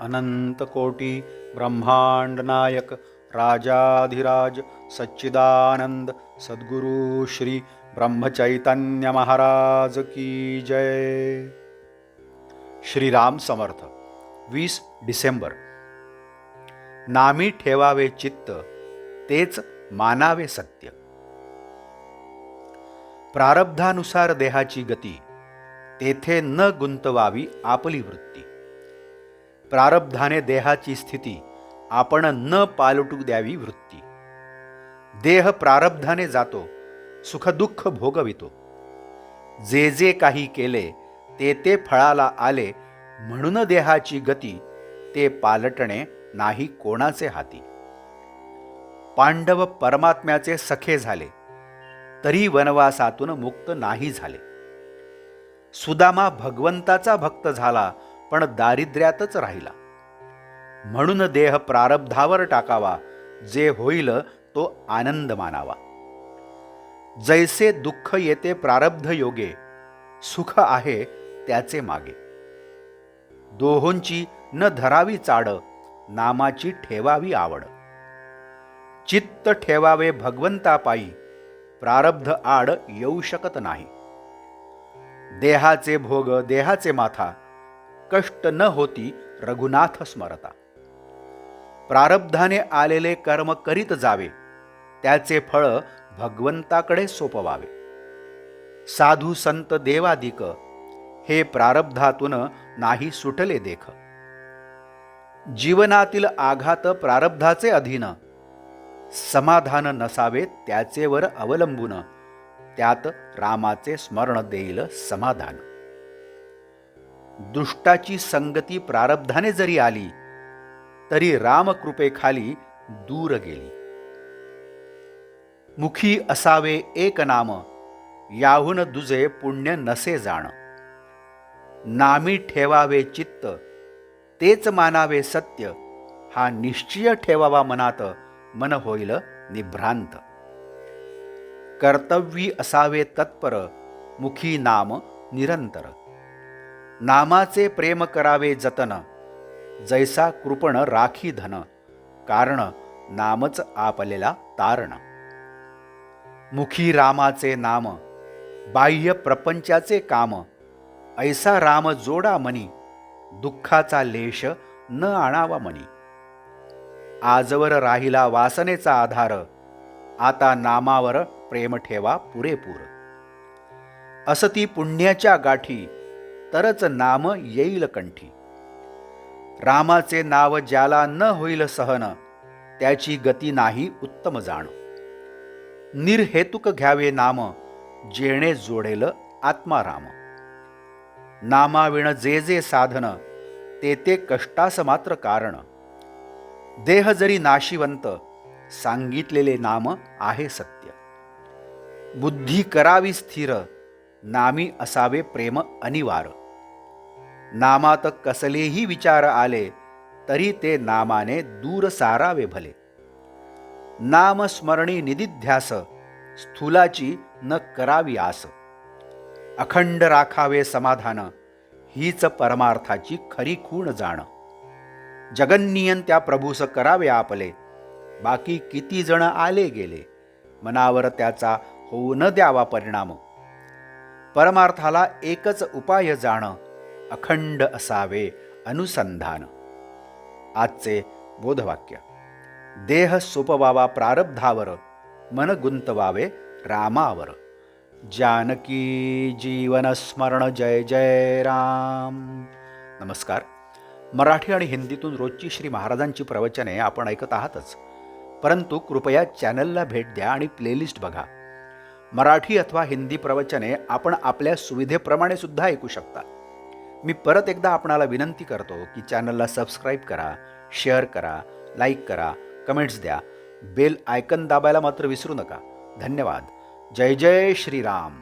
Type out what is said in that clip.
अनंतकोटी ब्रह्मांड नायक राजाधिराज सच्चिदानंद सद्गुरु श्री ब्रह्मचैतन्य महाराज की जय। श्रीराम समर्थ। 20 डिसेंबर। नामी ठेवावे चित्त, तेच मानावे सत्य। प्रारब्धानुसार देहाची गती, तेथे न गुंतवावी आपली वृत्ती। प्रारब्धाने देहाची स्थिती, आपण न पालटू द्यावी वृत्ती। देह प्रारब्धाने जातो, सुखदुःख भोगवितो। जे जे काही केले ते ते फळाला आले, म्हणून देहाची गती, ते पालटणे नाही कोणाचे हाती। पांडव परमात्म्याचे सखे झाले, तरी वनवासातून मुक्त नाही झाले। सुदामा भगवंताचा भक्त झाला, पण दारिद्र्यातच राहिला। म्हणून देह प्रारब्धावर टाकावा, जे होईल तो आनंद मानावा। जैसे दुःख येते प्रारब्ध योगे, सुख आहे त्याचे मागे। दोहोंची न धरावी चाड, नामाची ठेवावी आवड। चित्त ठेवावे भगवंता पायी, प्रारब्ध आड येऊ शकत नाही। देहाचे भोग देहाचे माथा, कष्ट न होती रघुनाथ स्मरता। प्रारब्धाने आलेले कर्म करीत जावे, त्याचे फळ भगवंताकडे सोपवावे। साधू संत देवादिक, हे प्रारब्धातून नाही सुटले देख। जीवनातील आघात प्रारब्धाचे अधीन, समाधान नसावे त्याचेवर अवलंबून। त्यात रामाचे स्मरण देईल समाधान। दुष्टाची संगती प्रारब्धाने जरी आली, तरी रामकृपेखाली दूर गेली। मुखी असावे एक नाम, याहून दुजे पुण्य नसे जाण। नामी ठेवावे चित्त, तेच मानावे सत्य। हा निश्चय ठेवावा मनात, मन होईल निभ्रांत। कर्तव्यी असावे तत्पर, मुखी नाम निरंतर। नामाचे प्रेम करावे जतन, जैसा कृपण राखी धन। कारण नामच आपलेला तारण। मुखी रामाचे नाम, बाह्य प्रपंचाचे काम। ऐसा राम जोडा मनी, दुःखाचा लेश न आणावा मनी। आजवर राहिला वासनेचा आधार, आता नामावर प्रेम ठेवा पुरेपूर। असती पुण्याच्या गाठी, तरच नाम येईल कंठी। रामाचे नाव ज्याला न होईल सहन, त्याची गती नाही उत्तम जाण। निर्हेतुक घ्यावे नाम, जेणे जोडेल आत्माराम। नामाविण जे जे साधन, ते ते कष्टास मात्र कारण। देह जरी नाशिवंत, सांगितलेले नाम आहे सत्य। बुद्धी करावी स्थिर, नामी असावे प्रेम अनिवार। नामात कसलेही विचार आले, तरी ते नामाने दूर सारावे भले। नाम स्मरणी निदिध्यास, स्थूलाची न करावी आस। अखंड राखावे समाधान, हीच परमार्थाची खरी खूण जाण। जगन्नियन त्या प्रभूस करावे आपले, बाकी किती जण आले गेले। मनावर त्याचा होऊ न द्यावा परिणाम। परमार्थाला एकच उपाय जाण, अखंड असावे अनुसंधान। आजचे बोधवाक्य। देह सोपवावा प्रारब्धावर, मन गुंतवावे रामावर। जानकी जीवन स्मरण जय जय राम। नमस्कार। मराठी आणि हिंदीतून रोजची श्री महाराजांची प्रवचने आपण ऐकत आहातच, परंतु कृपया चॅनलला भेट द्या आणि प्लेलिस्ट बघा। मराठी अथवा हिंदी प्रवचने आपण आपल्या सुविधेप्रमाणे सुद्धा ऐकू शकता। मी परत एकदा आपणाला विनंती करतो की चॅनलला सबस्क्राईब करा, शेअर करा, लाईक करा, कमेंट्स द्या, बेल आयकन दाबायला मात्र विसरू नका। धन्यवाद। जय जय श्रीराम।